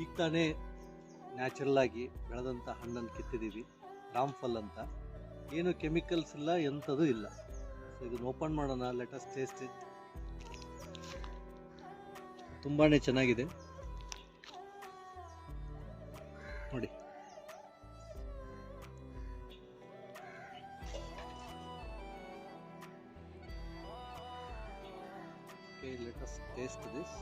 ಈಗ ತಾನೇ ನ್ಯಾಚುರಲ್ ಆಗಿ ಬೆಳೆದಂಥ ಹಣ್ಣನ್ನು ಕಿತ್ತಿದ್ದೀವಿ. ರಾಮ್ಫಲ್ ಅಂತ, ಏನು ಕೆಮಿಕಲ್ಸ್ ಇಲ್ಲ, ಎಂಥದ್ದು ಇಲ್ಲ. ಸೊ ಇದನ್ನು ಓಪನ್ ಮಾಡೋಣ, ಲೆಟ್ ಅಸ್ ಟೇಸ್ಟ್ ಇಟ್. ತುಂಬಾ ಚೆನ್ನಾಗಿದೆ ನೋಡಿ. Okay, let us taste this.